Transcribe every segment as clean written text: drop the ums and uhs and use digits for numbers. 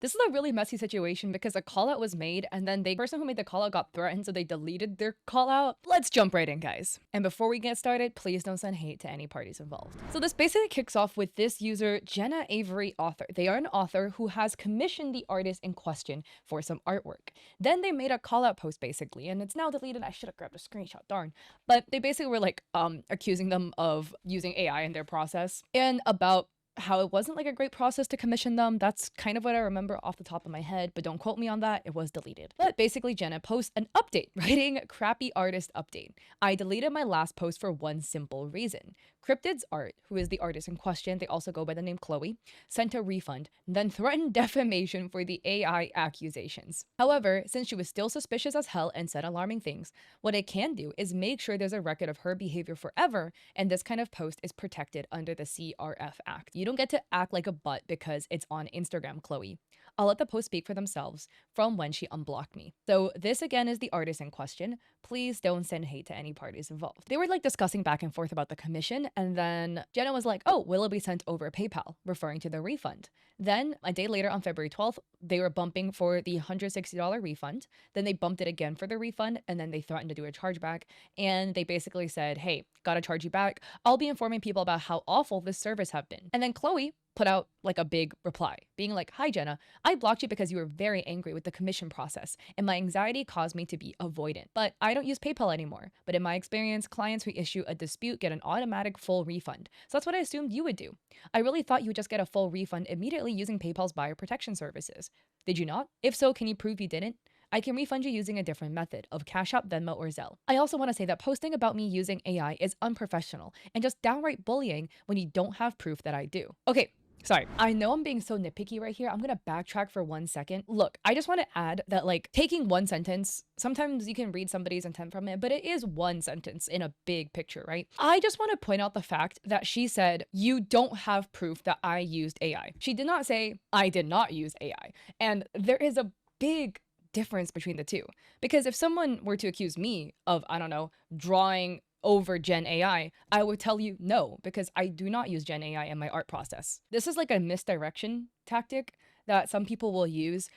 This is a really messy situation because a call out was made and then the person who made the call out got threatened, so they deleted their call out. Let's jump right in, guys. And before we get started, please don't send hate to any parties involved. So this basically kicks off with this user, Jenna Avery Author. They are an author who has commissioned the artist in question for some artwork. Then they made a call out post basically, and it's now deleted. I should have grabbed a screenshot, darn. But they basically were like accusing them of using AI in their process and about how it wasn't like a great process to commission them. That's kind of what I remember off the top of my head, but don't quote me on that. It was deleted. But basically, Jenna posts an update, writing crappy artist update. I deleted my last post for one simple reason. Cryptid's Art, who is the artist in question, they also go by the name Chloe, sent a refund, then threatened defamation for the AI accusations. However, since she was still suspicious as hell and said alarming things, what I can do is make sure there's a record of her behavior forever, and this kind of post is protected under the CRF Act. You don't get to act like a butt because it's on Instagram, Chloe. I'll let the post speak for themselves from when she unblocked me. So this again is the artist in question. Please don't send hate to any parties involved. They were like discussing back and forth about the commission, and then Jenna was like, oh, will it be sent over PayPal, referring to the refund. Then a day later on February 12th, they were bumping for the $160 refund. Then they bumped it again for the refund, and then they threatened to do a chargeback. And they basically said, hey, gotta charge you back. I'll be informing people about how awful this service have been. And then Chloe put out like a big reply being like, hi Jenna, I blocked you because you were very angry with the commission process and my anxiety caused me to be avoidant, but I don't use PayPal anymore. But in my experience, clients who issue a dispute get an automatic full refund. So that's what I assumed you would do. I really thought you would just get a full refund immediately using PayPal's buyer protection services. Did you not? If so, can you prove you didn't? I can refund you using a different method of Cash App, Venmo, or Zelle. I also want to say that posting about me using AI is unprofessional and just downright bullying when you don't have proof that I do. Okay, sorry. I know I'm being so nitpicky right here. I'm going to backtrack for 1 second. Look, I just want to add that like taking one sentence, sometimes you can read somebody's intent from it, but it is one sentence in a big picture, right? I just want to point out the fact that she said, you don't have proof that I used AI. She did not say, I did not use AI. And there is a big difference between the two. Because if someone were to accuse me of, I don't know, drawing over Gen AI, I would tell you no, because I do not use Gen AI in my art process. This is like a misdirection tactic that some people will use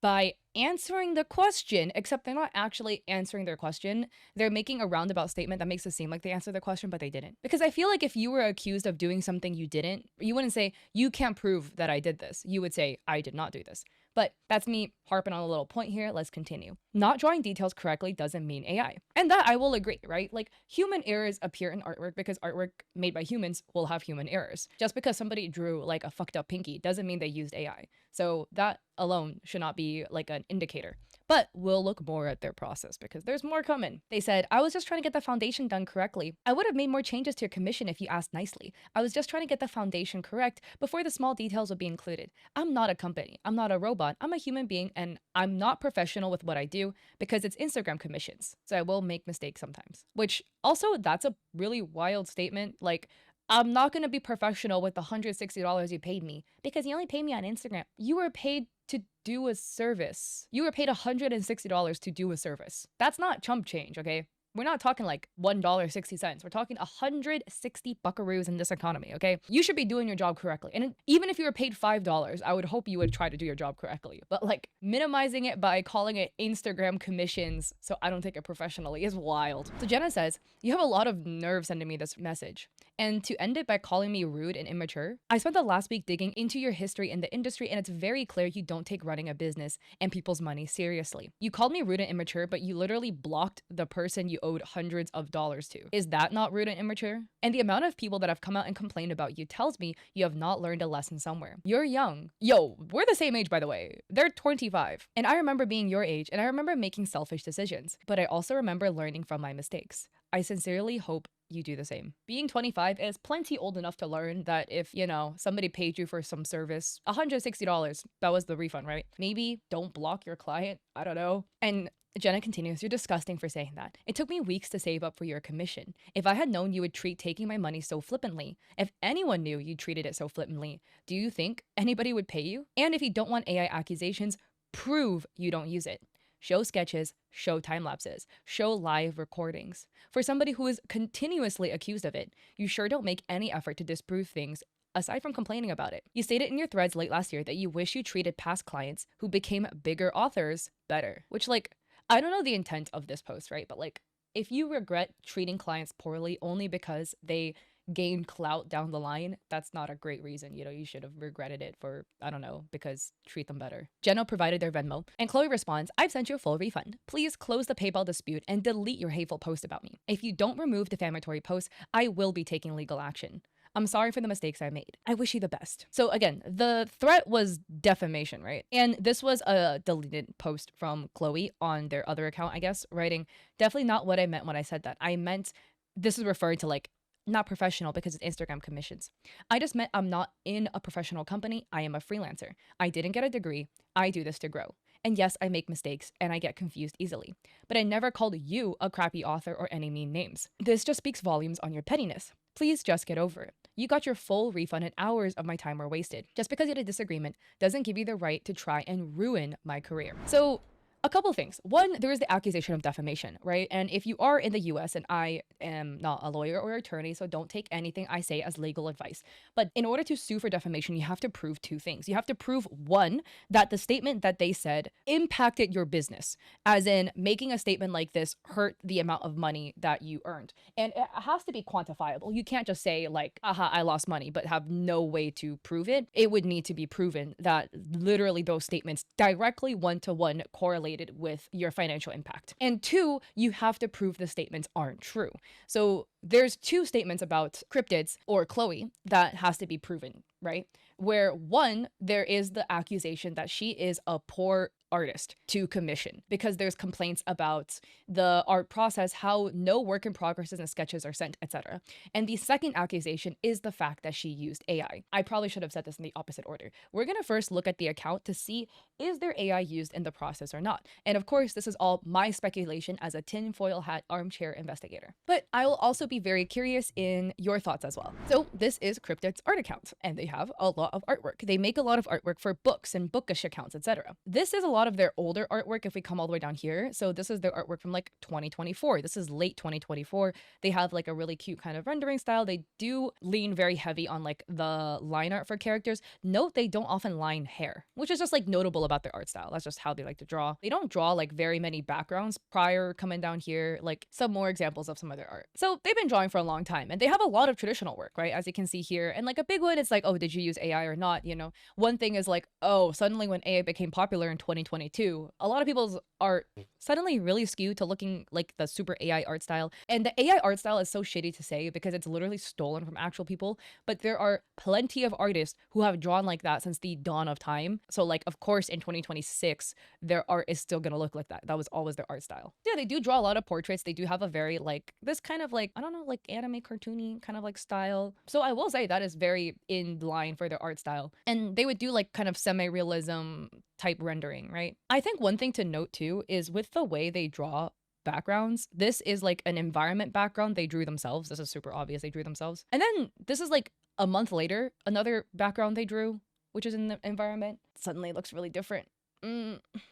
by answering the question, except they're not actually answering their question. They're making a roundabout statement that makes it seem like they answered the question, but they didn't. Because I feel like if you were accused of doing something you didn't, you wouldn't say, you can't prove that I did this. You would say, I did not do this. But that's me harping on a little point here. Let's continue. Not drawing details correctly doesn't mean AI. And that I will agree, right? Like human errors appear in artwork because artwork made by humans will have human errors. Just because somebody drew like a fucked up pinky doesn't mean they used AI. So that alone should not be like an indicator. But we'll look more at their process because there's more coming. They said, I was just trying to get the foundation done correctly. I would have made more changes to your commission if you asked nicely. I was just trying to get the foundation correct before the small details would be included. I'm not a company. I'm not a robot. I'm a human being and I'm not professional with what I do because it's Instagram commissions. So I will make mistakes sometimes. Which also, that's a really wild statement. Like, I'm not going to be professional with the $160 you paid me because you only paid me on Instagram. You were paid to do a service. You were paid $160 to do a service. That's not chump change, okay? We're not talking like $1.60. We're talking 160 buckaroos in this economy, okay? You should be doing your job correctly. And even if you were paid $5, I would hope you would try to do your job correctly. But like minimizing it by calling it Instagram commissions so I don't take it professionally is wild. So Jenna says, you have a lot of nerve sending me this message. And to end it by calling me rude and immature, I spent the last week digging into your history in the industry and it's very clear you don't take running a business and people's money seriously. You called me rude and immature, but you literally blocked the person you owed hundreds of dollars to. Is that not rude and immature? And the amount of people that have come out and complained about you tells me you have not learned a lesson somewhere. You're young. Yo, we're the same age, by the way. They're 25. And I remember being your age and I remember making selfish decisions, but I also remember learning from my mistakes. I sincerely hope you do the same. Being 25 is plenty old enough to learn that if, you know, somebody paid you for some service, $160, that was the refund, right? Maybe don't block your client. I don't know. And Jenna continues, you're disgusting for saying that. It took me weeks to save up for your commission. If I had known you would treat taking my money so flippantly, if anyone knew you treated it so flippantly, do you think anybody would pay you? And if you don't want AI accusations, prove you don't use it. Show sketches, show time lapses, show live recordings. For somebody who is continuously accused of it, you sure don't make any effort to disprove things aside from complaining about it. You stated in your threads late last year that you wish you treated past clients who became bigger authors better, which, like, I don't know the intent of this post, right? But like, if you regret treating clients poorly only because they gain clout down the line, that's not a great reason. You know, you should have regretted it for, I don't know, because treat them better. Jenna provided their Venmo, and Chloe responds, I've sent you a full refund. Please close the PayPal dispute and delete your hateful post about me. If you don't remove defamatory posts, I will be taking legal action. I'm sorry for the mistakes I made. I wish you the best. So again, the threat was defamation, right? And this was a deleted post from Chloe on their other account, I guess, writing, definitely not what I meant when I said that. I meant, this is referring to like, not professional because it's Instagram commissions. I just meant I'm not in a professional company. I am a freelancer. I didn't get a degree. I do this to grow. And yes, I make mistakes and I get confused easily. But I never called you a crappy author or any mean names. This just speaks volumes on your pettiness. Please just get over it. You got your full refund and hours of my time were wasted. Just because you had a disagreement doesn't give you the right to try and ruin my career. So a couple things. One, there is the accusation of defamation, right? And if you are in the US, and I am not a lawyer or attorney, so don't take anything I say as legal advice. But in order to sue for defamation, you have to prove two things. You have to prove, one, that the statement that they said impacted your business, as in making a statement like this hurt the amount of money that you earned. And it has to be quantifiable. You can't just say like, aha, I lost money, but have no way to prove it. It would need to be proven that literally those statements directly one-to-one correlate with your financial impact. And two, you have to prove the statements aren't true. So there's two statements about cryptids or Chloe that has to be proven, right? Where one, there is the accusation that she is a poor artist to commission because there's complaints about the art process, how no work in progresses and sketches are sent, etc. And the second accusation is the fact that she used AI. I probably should have said this in the opposite order. We're going to first look at the account to see, is there AI used in the process or not? And of course, this is all my speculation as a tinfoil hat armchair investigator. But I will also be very curious in your thoughts as well. So this is Cryptid's art account, and they have a lot of artwork. They make a lot of artwork for books and bookish accounts, etc. This is a lot of their older artwork if we come all the way down here. So this is their artwork from like 2024. This is late 2024. They have like a really cute kind of rendering style. They do lean very heavy on like the line art for characters. Note they don't often line hair, which is just like notable about their art style. That's just how they like to draw. They don't draw like very many backgrounds prior coming down here, like some more examples of some of their art. So they've been drawing for a long time and they have a lot of traditional work, right? As you can see here. And like a big one, it's like, oh, did you use AI or not? You know, one thing is like, oh, suddenly when AI became popular in 2022, a lot of people's art suddenly really skewed to looking like the super AI art style. And the AI art style is so shitty to say because it's literally stolen from actual people. But there are plenty of artists who have drawn like that since the dawn of time. So like, of course, in 2026, their art is still going to look like that. That was always their art style. Yeah, they do draw a lot of portraits. They do have a very like this kind of like, I don't know, like anime cartoony kind of like style. So I will say that is very in line for their art style. And they would do like kind of semi-realism type rendering, right? I think one thing to note too is with the way they draw backgrounds, this is like an environment background they drew themselves. This is super obvious they drew themselves. And then this is like a month later, another background they drew, which is in the environment, suddenly looks really different.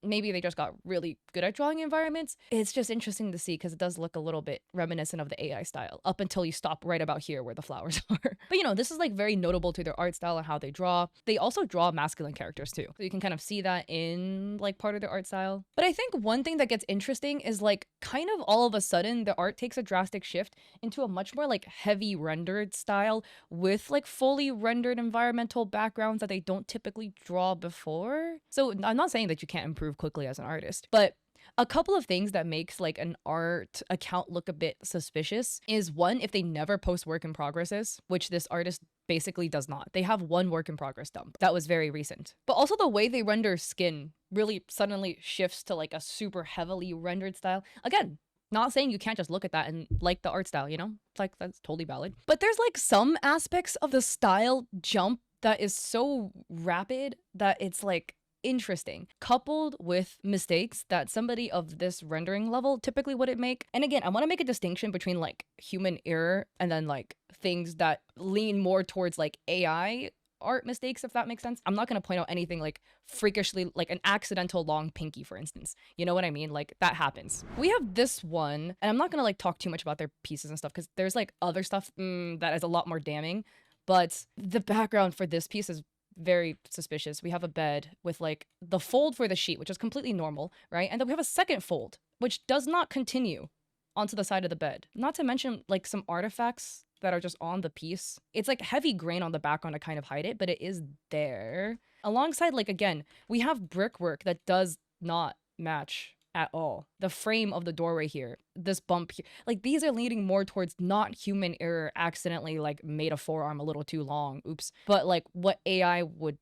Maybe they just got really good at drawing environments. It's just interesting to see because it does look a little bit reminiscent of the AI style up until you stop right about here where the flowers are. But you know, this is like very notable to their art style and how they draw. They also draw masculine characters too. So you can kind of see that in like part of their art style. But I think one thing that gets interesting is like kind of all of a sudden the art takes a drastic shift into a much more like heavy rendered style with like fully rendered environmental backgrounds that they don't typically draw before. So I'm not saying that you can't improve quickly as an artist, but a couple of things that makes like an art account look a bit suspicious is one, if they never post work in progresses, which this artist basically does not. They have one work in progress dump that was very recent. But also the way they render skin really suddenly shifts to like a super heavily rendered style. Again, not saying you can't just look at that and like the art style, you know? It's like that's totally valid. But there's like some aspects of the style jump that is so rapid that it's like interesting, coupled with mistakes that somebody of this rendering level typically wouldn't make. And again, I want to make a distinction between like human error and then like things that lean more towards like AI art mistakes, if that makes sense. I'm not going to point out anything like freakishly, like an accidental long pinky, for instance. You know what I mean? Like that happens. We have this one, and I'm not going to like talk too much about their pieces and stuff because there's like other stuff that is a lot more damning. But the background for this piece is very suspicious. We have a bed with like the fold for the sheet, which is completely normal, right? And then we have a second fold, which does not continue onto the side of the bed. Not to mention like some artifacts that are just on the piece. It's like heavy grain on the background to kind of hide it, but it is there. Alongside, like, again, we have brickwork that does not match at all. The frame of the doorway here, this bump here, like these are leading more towards not human error, accidentally like made a forearm a little too long, oops, but like what AI would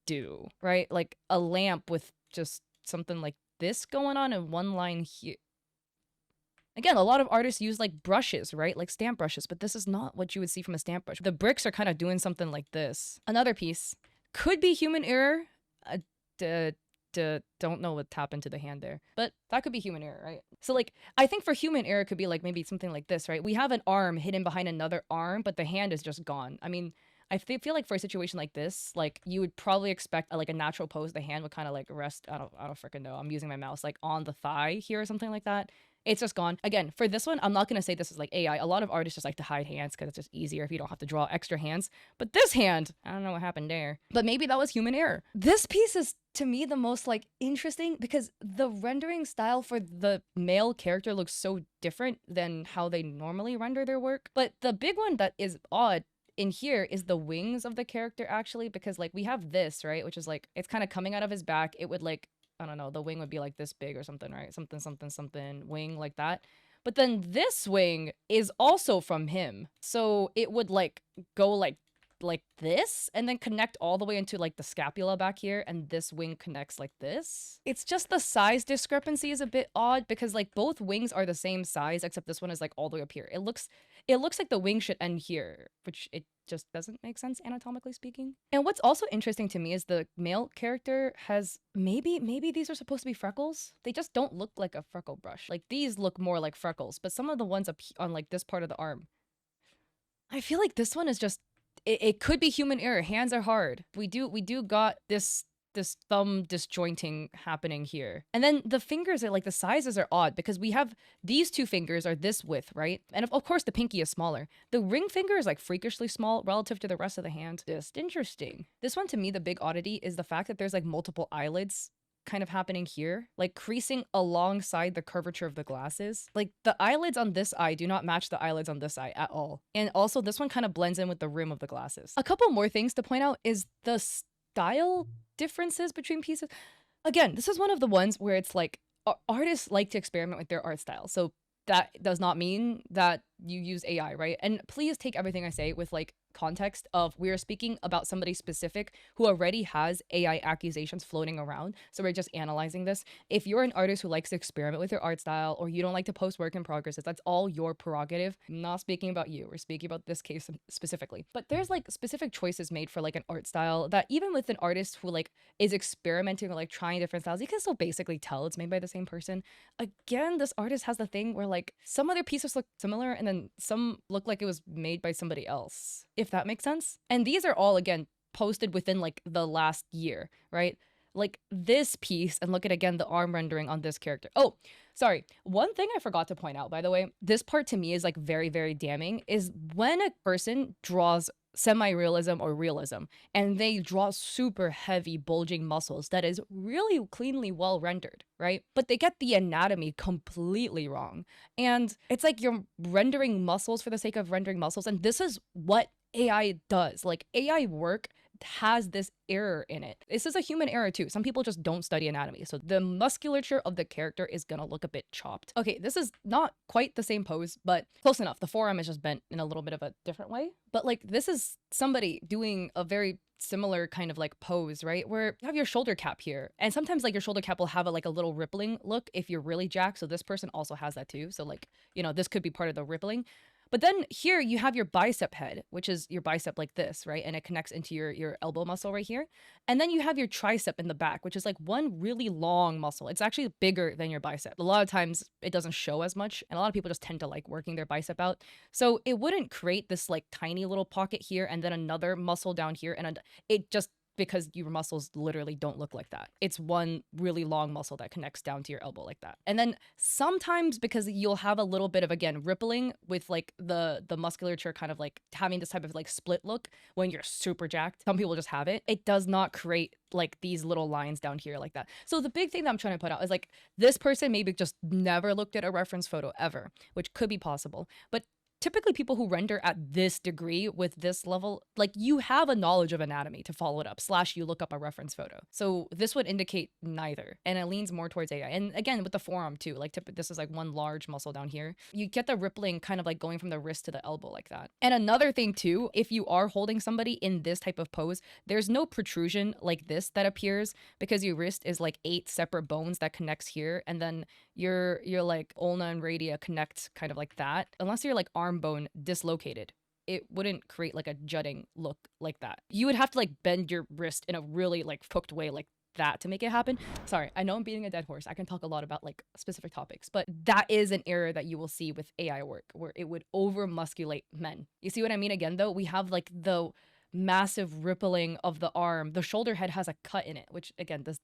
do, right? Like a lamp with just something like this going on and one line here. Again, a lot of artists use like brushes, right? Like stamp brushes, but this is not what you would see from a stamp brush. The bricks are kind of doing something like this. Another piece could be human error. Don't know what happened to the hand there, but that could be human error, right? So like, I think for human error could be like maybe something like this, right? We have an arm hidden behind another arm, but the hand is just gone. I mean, I feel like for a situation like this, like you would probably expect like a natural pose. The hand would kind of like rest. I don't freaking know. I'm using my mouse like on the thigh here or something like that. It's just gone. Again, for this one, I'm not going to say this is like AI. A lot of artists just like to hide hands because it's just easier if you don't have to draw extra hands. But this hand, I don't know what happened there. But maybe that was human error. This piece is, to me, the most like interesting because the rendering style for the male character looks so different than how they normally render their work. But the big one that is odd in here is the wings of the character actually, because like we have this, right? Which is like, it's kind of coming out of his back. It would like, I don't know, the wing would be like this big or something, right? Something, wing like that. But then this wing is also from him. So it would like go like this and then connect all the way into like the scapula back here, and this wing connects like this. It's just the size discrepancy is a bit odd because like both wings are the same size except this one is like all the way up here. It looks like the wing should end here, which it just doesn't make sense anatomically speaking. And what's also interesting to me is the male character has maybe these are supposed to be freckles. They just don't look like a freckle brush. Like these look more like freckles, but some of the ones up on like this part of the arm, I feel like this one is just it could be human error. Hands are hard. We do got this thumb disjointing happening here. And then the fingers are like the sizes are odd because we have these two fingers are this width, right? And of course the pinky is smaller. The ring finger is like freakishly small relative to the rest of the hand. Just interesting. This one to me, the big oddity is the fact that there's like multiple eyelids kind of happening here, like creasing alongside the curvature of the glasses. Like the eyelids on this eye do not match the eyelids on this eye at all. And also this one kind of blends in with the rim of the glasses. A couple more things to point out is the style differences between pieces. Again, this is one of the ones where it's like artists like to experiment with their art style. So that does not mean that you use AI, right? And please take everything I say with like context of we are speaking about somebody specific who already has AI accusations floating around. So we're just analyzing this. If you're an artist who likes to experiment with your art style or you don't like to post work in progresses, that's all your prerogative. I'm not speaking about you. We're speaking about this case specifically. But there's like specific choices made for like an art style that even with an artist who like is experimenting or like trying different styles, you can still basically tell it's made by the same person. Again, this artist has the thing where like some of their pieces look similar and then some look like it was made by somebody else, if that makes sense. And these are all, again, posted within like the last year, right? Like this piece, and look at again the arm rendering on this character. Oh, sorry. One thing I forgot to point out, by the way, this part to me is like very, very damning, is when a person draws semi-realism or realism and they draw super heavy bulging muscles that is really cleanly well rendered, right? But they get the anatomy completely wrong. And it's like you're rendering muscles for the sake of rendering muscles. And this is what AI does. Like AI work has this error in it. This is a human error too. Some people just don't study anatomy. So the musculature of the character is gonna look a bit chopped. Okay, this is not quite the same pose, but close enough. The forearm is just bent in a little bit of a different way. But like this is somebody doing a very similar kind of like pose, right? Where you have your shoulder cap here. And sometimes like your shoulder cap will have like a little rippling look if you're really jacked. So this person also has that too. So like, you know, this could be part of the rippling. But then here you have your bicep head, which is your bicep like this, right? And it connects into your elbow muscle right here. And then you have your tricep in the back, which is like one really long muscle. It's actually bigger than your bicep. A lot of times it doesn't show as much. And a lot of people just tend to like working their bicep out. So it wouldn't create this like tiny little pocket here and then another muscle down here. And it just because your muscles literally don't look like that. It's one really long muscle that connects down to your elbow like that. And then sometimes because you'll have a little bit of, again, rippling with like the musculature kind of like having this type of like split look when you're super jacked. Some people just have it. It does not create like these little lines down here like that. So the big thing that I'm trying to put out is like this person maybe just never looked at a reference photo ever, which could be possible. But typically people who render at this degree with this level, like you have a knowledge of anatomy to follow it up, / you look up a reference photo. So this would indicate neither. And it leans more towards AI. And again, with the forearm too, like this is like one large muscle down here. You get the rippling kind of like going from the wrist to the elbow like that. And another thing too, if you are holding somebody in this type of pose, there's no protrusion like this that appears because your wrist is like 8 separate bones that connects here. And then your like ulna and radia connect kind of like that. Unless you're like arm bone dislocated, it wouldn't create like a jutting look like that. You would have to like bend your wrist in a really like hooked way like that to make it happen. Sorry, I know I'm beating a dead horse. I can talk a lot about like specific topics, but that is an error that you will see with AI work where it would over musculate men. You see what I mean? Again, though, we have like the massive rippling of the arm. The shoulder head has a cut in it, which again, just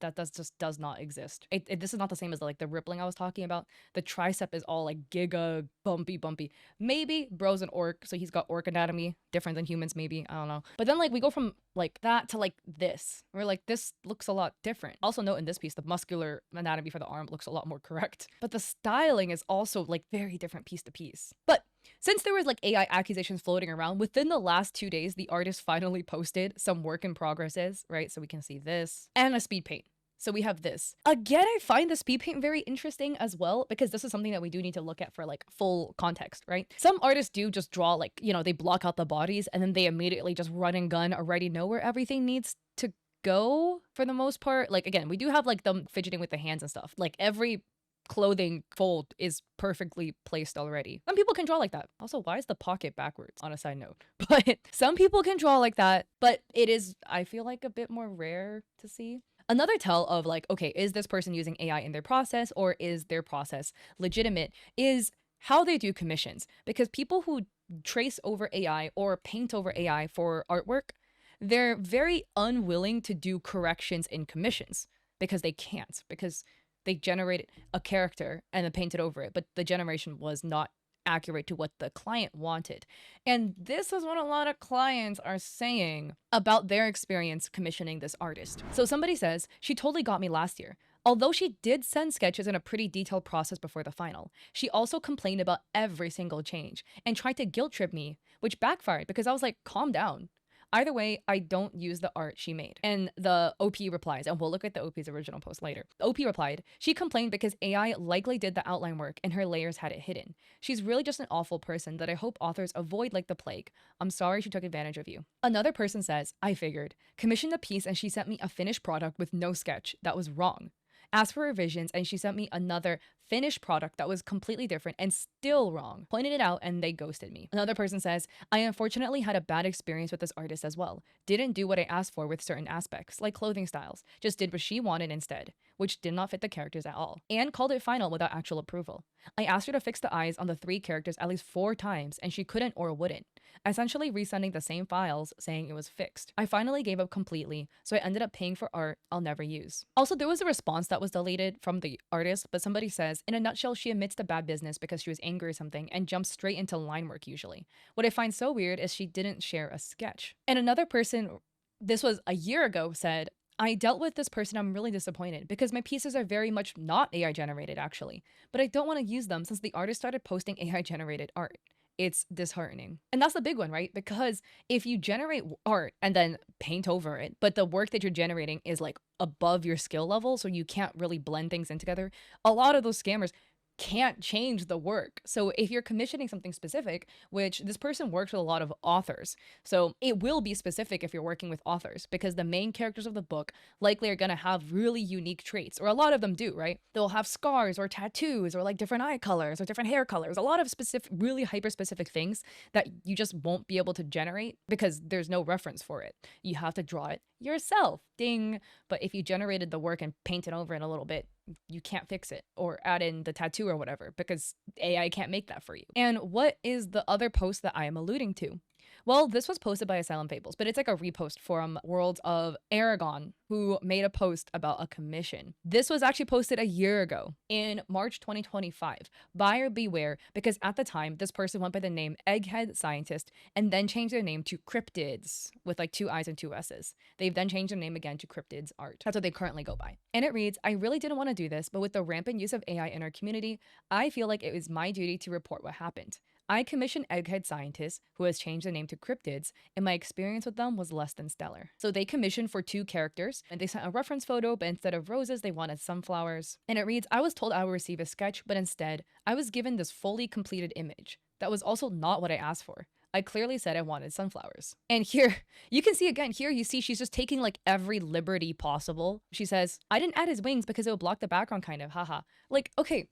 does not exist. This is not the same as like the rippling I was talking about. The tricep is all like giga bumpy. Maybe bro's an orc, so he's got orc anatomy, different than humans, maybe. I don't know. But then like we go from like that to like this. We're like, this looks a lot different. Also note in this piece, the muscular anatomy for the arm looks a lot more correct. But the styling is also like very different piece to piece. But since there was like AI accusations floating around, within the last 2 days, the artist finally posted some work in progresses, right? So we can see this and a speed paint. So we have this. Again, I find the speed paint very interesting as well, because this is something that we do need to look at for like full context, right? Some artists do just draw like, you know, they block out the bodies and then they immediately just run and gun already know where everything needs to go for the most part. Like, again, we do have like them fidgeting with the hands and stuff. Like every clothing fold is perfectly placed already. Some people can draw like that. Also, why is the pocket backwards on a side note? But some people can draw like that, but it is, I feel like, a bit more rare to see. Another tell of like, okay, is this person using AI in their process or is their process legitimate is how they do commissions. Because people who trace over AI or paint over AI for artwork, they're very unwilling to do corrections in commissions because they can't, because they generated a character and then painted over it, but the generation was not accurate to what the client wanted. And this is what a lot of clients are saying about their experience commissioning this artist. So somebody says, she totally got me last year. Although she did send sketches in a pretty detailed process before the final, she also complained about every single change and tried to guilt trip me, which backfired because I was like, calm down. Either way, I don't use the art she made. And the OP replies, and we'll look at the OP's original post later. The OP replied, she complained because AI likely did the outline work and her layers had it hidden. She's really just an awful person that I hope authors avoid like the plague. I'm sorry she took advantage of you. Another person says, I figured. Commissioned a piece and she sent me a finished product with no sketch. That was wrong. Asked for revisions and she sent me another finished product that was completely different and still wrong. Pointed it out and they ghosted me. Another person says, I unfortunately had a bad experience with this artist as well. Didn't do what I asked for with certain aspects, like clothing styles. Just did what she wanted instead, which did not fit the characters at all. And called it final without actual approval. I asked her to fix the eyes on the 3 characters at least 4 times and she couldn't or wouldn't. Essentially resending the same files saying it was fixed. I finally gave up completely, so I ended up paying for art I'll never use. Also, there was a response that was deleted from the artist, but somebody says, in a nutshell, she admits to bad business because she was angry or something and jumps straight into line work usually. What I find so weird is she didn't share a sketch. And another person, this was a year ago, said, I dealt with this person, I'm really disappointed because my pieces are very much not AI generated actually, but I don't want to use them since the artist started posting AI generated art. It's disheartening. And that's the big one, right? Because if you generate art and then paint over it, but the work that you're generating is like above your skill level, so you can't really blend things in together, a lot of those scammers can't change the work. So if you're commissioning something specific, which this person works with a lot of authors, so it will be specific if you're working with authors because the main characters of the book likely are going to have really unique traits, or a lot of them do, right? They'll have scars or tattoos or like different eye colors or different hair colors, a lot of specific, really hyper specific things that you just won't be able to generate because there's no reference for it. You have to draw it yourself. Ding. But if you generated the work and painted over it a little bit, you can't fix it or add in the tattoo or whatever because AI can't make that for you. And what is the other post that I am alluding to? Well, this was posted by Asylum Fables, but it's like a repost from Worlds of Aragon, who made a post about a commission. This was actually posted a year ago in March 2025. Buyer beware, because at the time, this person went by the name Egghead Scientist and then changed their name to Cryptids with like 2 I's and 2 S's. They've then changed their name again to Cryptids Art. That's what they currently go by. And it reads, I really didn't want to do this, but with the rampant use of AI in our community, I feel like it was my duty to report what happened. I commissioned Egghead Scientists, who has changed the name to Cryptids, and my experience with them was less than stellar. So they commissioned for 2 characters, and they sent a reference photo, but instead of roses, they wanted sunflowers. And it reads, I was told I would receive a sketch, but instead, I was given this fully completed image. That was also not what I asked for. I clearly said I wanted sunflowers. And here, you can see again, here you see she's just taking like every liberty possible. She says, I didn't add his wings because it would block the background kind of, haha. Like, okay,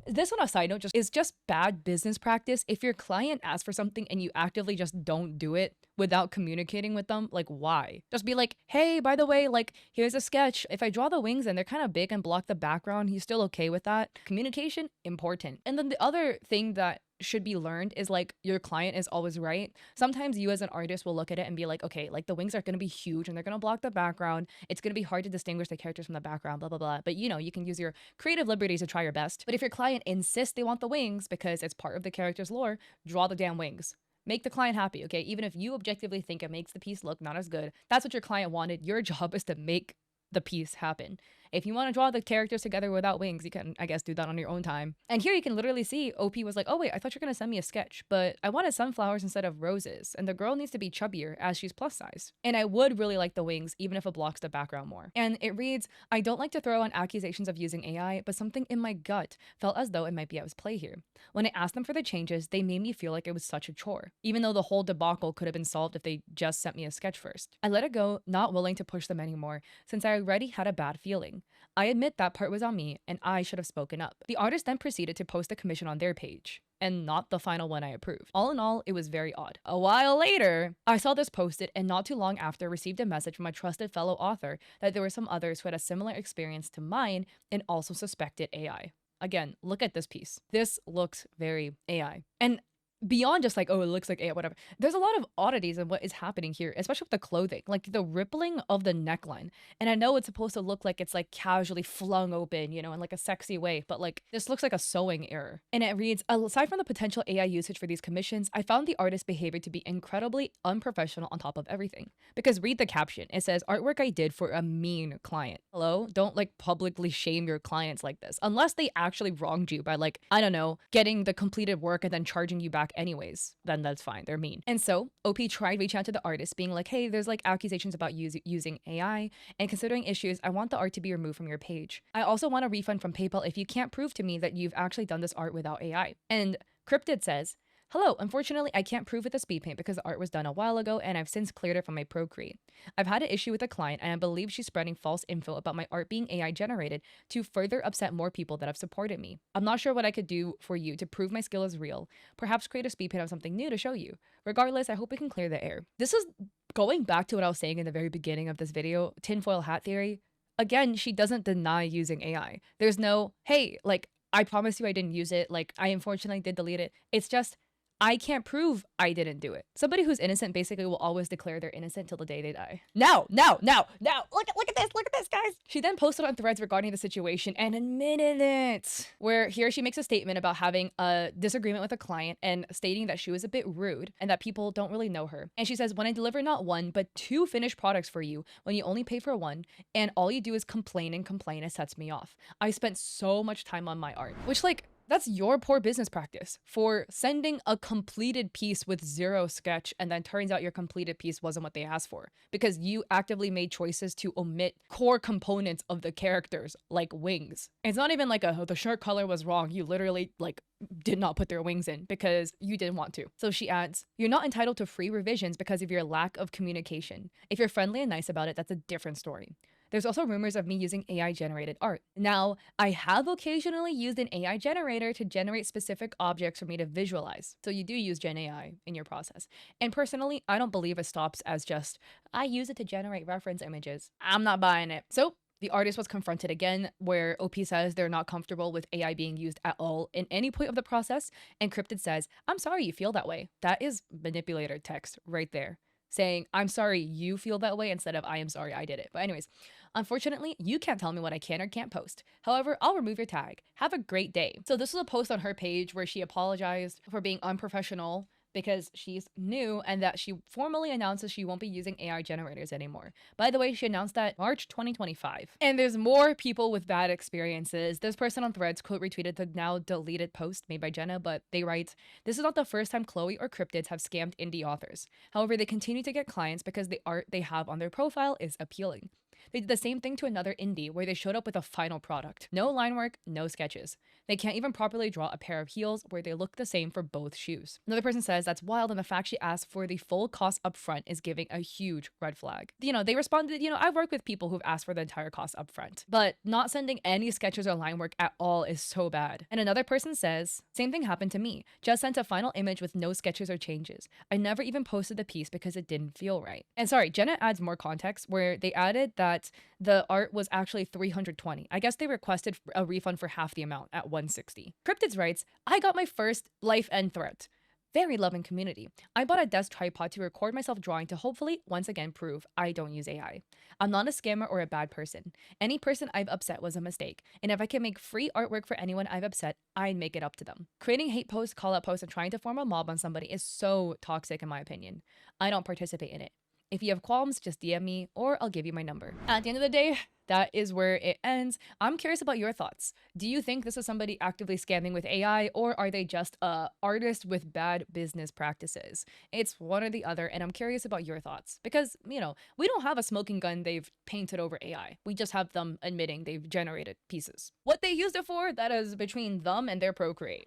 this on a side note is just bad business practice. If your client asks for something and you actively just don't do it without communicating with them, like why? Just be like, hey, by the way, like here's a sketch. If I draw the wings and they're kind of big and block the background, you still okay with that? Communication, important. And then the other thing that should be learned is like your client is always right. Sometimes you as an artist will look at it and be like, okay, like the wings are going to be huge and they're going to block the background. It's going to be hard to distinguish the characters from the background, blah, blah, blah. But you know, you can use your creative liberties to try your best. But if your client insists they want the wings because it's part of the character's lore, draw the damn wings. Make the client happy, okay? Even if you objectively think it makes the piece look not as good, that's what your client wanted. Your job is to make the piece happen. If you want to draw the characters together without wings, you can, I guess, do that on your own time. And here you can literally see OP was like, oh wait, I thought you were going to send me a sketch, but I wanted sunflowers instead of roses. And the girl needs to be chubbier as she's plus size. And I would really like the wings, even if it blocks the background more. And it reads, I don't like to throw on accusations of using AI, but something in my gut felt as though it might be at play here. When I asked them for the changes, they made me feel like it was such a chore, even though the whole debacle could have been solved if they just sent me a sketch first. I let it go, not willing to push them anymore, since I already had a bad feeling. I admit that part was on me, and I should have spoken up. The artist then proceeded to post a commission on their page, and not the final one I approved. All in all, it was very odd. A while later, I saw this posted, and not too long after received a message from a trusted fellow author that there were some others who had a similar experience to mine and also suspected AI. Again, look at this piece. This looks very AI. And beyond just like, oh, it looks like AI, whatever, there's a lot of oddities in what is happening here, especially with the clothing, like the rippling of the neckline. And I know it's supposed to look like it's like casually flung open, you know, in like a sexy way, but like this looks like a sewing error. And it reads, aside from the potential AI usage for these commissions, I found the artist's behavior to be incredibly unprofessional on top of everything. Because read the caption, it says, artwork I did for a mean client. Hello? Don't like publicly shame your clients like this, unless they actually wronged you by like, I don't know, getting the completed work and then charging you back anyways, then that's fine. They're mean. And so OP tried reaching out to the artist being like, hey, there's like accusations about using AI, and considering issues, I want the art to be removed from your page. I also want a refund from PayPal if you can't prove to me that you've actually done this art without AI. And Cryptid says, hello, unfortunately, I can't prove with the speed paint because the art was done a while ago and I've since cleared it from my Procreate. I've had an issue with a client and I believe she's spreading false info about my art being AI generated to further upset more people that have supported me. I'm not sure what I could do for you to prove my skill is real. Perhaps create a speed paint of something new to show you. Regardless, I hope we can clear the air. This is going back to what I was saying in the very beginning of this video, tinfoil hat theory. Again, she doesn't deny using AI. There's no, hey, like, I promise you I didn't use it. Like, I unfortunately did delete it. It's just, I can't prove I didn't do it. Somebody who's innocent basically will always declare they're innocent till the day they die. Now, look at this, guys. She then posted on Threads regarding the situation and admitted it, where here she makes a statement about having a disagreement with a client and stating that she was a bit rude and that people don't really know her. And she says, when I deliver not 1, but 2 finished products for you, when you only pay for 1, and all you do is complain and complain, it sets me off. I spent so much time on my art, which like, that's your poor business practice for sending a completed piece with 0 sketch and then turns out your completed piece wasn't what they asked for because you actively made choices to omit core components of the characters like wings. It's not even like the shirt color was wrong. You literally like did not put their wings in because you didn't want to. So she adds, you're not entitled to free revisions because of your lack of communication. If you're friendly and nice about it, that's a different story. There's also rumors of me using AI-generated art. Now, I have occasionally used an AI generator to generate specific objects for me to visualize. So you do use Gen AI in your process. And personally, I don't believe it stops as just, I use it to generate reference images. I'm not buying it. So The artist was confronted again, where OP says they're not comfortable with AI being used at all in any point of the process, and Cryptid says, I'm sorry you feel that way. That is manipulator text right there, saying, I'm sorry you feel that way instead of I am sorry I did it. But anyways, unfortunately, you can't tell me what I can or can't post. However, I'll remove your tag. Have a great day. So this was a post on her page where she apologized for being unprofessional because she's new and that she formally announces she won't be using AI generators anymore. By the way, she announced that March 2025. And there's more people with bad experiences. This person on Threads quote retweeted the now deleted post made by Jenna, but they write, this is not the first time Chloe or Cryptids have scammed indie authors. However, they continue to get clients because the art they have on their profile is appealing. They did the same thing to another indie where they showed up with a final product. No line work, no sketches. They can't even properly draw a pair of heels where they look the same for both shoes. Another person says that's wild, and the fact she asked for the full cost upfront is giving a huge red flag. They responded, I've worked with people who've asked for the entire cost upfront, but not sending any sketches or line work at all is so bad. And another person says, same thing happened to me. Just sent a final image with no sketches or changes. I never even posted the piece because it didn't feel right. And sorry, Jenna adds more context where they added that the art was actually $320. I guess they requested a refund for half the amount at $160. Cryptids writes, I got my first life end threat. Very loving community. I bought a desk tripod to record myself drawing to hopefully once again prove I don't use AI. I'm not a scammer or a bad person. Any person I've upset was a mistake, and if I can make free artwork for anyone I've upset, I'd make it up to them. Creating hate posts, call out posts, and trying to form a mob on somebody is so toxic in my opinion. I don't participate in it. If you have qualms, just DM me or I'll give you my number. At the end of the day, that is where it ends. I'm curious about your thoughts. Do you think this is somebody actively scamming with AI, or are they just a artist with bad business practices? It's one or the other, and I'm curious about your thoughts because, we don't have a smoking gun they've painted over AI. We just have them admitting they've generated pieces. What they used it for, that is between them and their Procreate.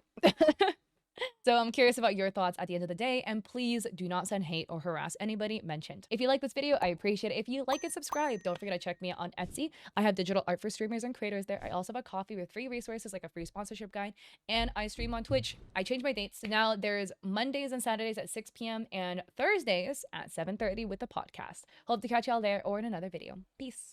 So I'm curious about your thoughts at the end of the day, and please do not send hate or harass anybody mentioned. If you like this video, I appreciate it. If you like it, subscribe. Don't forget to check me out on Etsy. I have digital art for streamers and creators there. I also have a coffee with free resources like a free sponsorship guide, and I stream on Twitch. I changed my dates. So now there's Mondays and Saturdays at 6 p.m. and Thursdays at 7:30 with the podcast. Hope to catch y'all there or in another video. Peace.